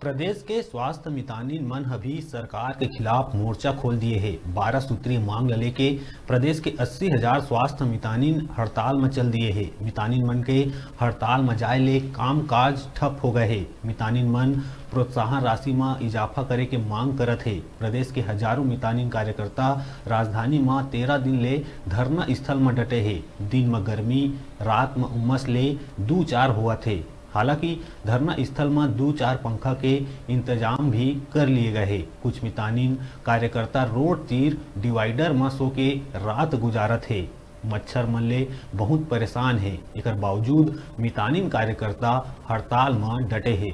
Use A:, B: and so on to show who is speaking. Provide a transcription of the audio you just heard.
A: प्रदेश के स्वास्थ्य मितानिन मन अभी सरकार के खिलाफ मोर्चा खोल दिए है। 12 सूत्रीय मांग लेके प्रदेश के 80,000 स्वास्थ्य मितानिन हड़ताल में चल दिए है। मितानिन मन के हड़ताल में जाए ले काम काज ठप हो गए है। मितानिन मन प्रोत्साहन राशि में इजाफा करे के मांग करत है। प्रदेश के हजारों मितानिन कार्यकर्ता राजधानी में 13 दिन ले धरना स्थल में डटे है। दिन में गर्मी, रात में उमस ले 2-4 हुआ थे। हालांकि धरना स्थल में 2-4 पंखा के इंतजाम भी कर लिए गए हैं। कुछ मितानिन कार्यकर्ता रोड तीर डिवाइडर में सो के रात गुजारत है। मच्छर मन ले बहुत परेशान है। एकर बावजूद मितानिन कार्यकर्ता हड़ताल में डटे है।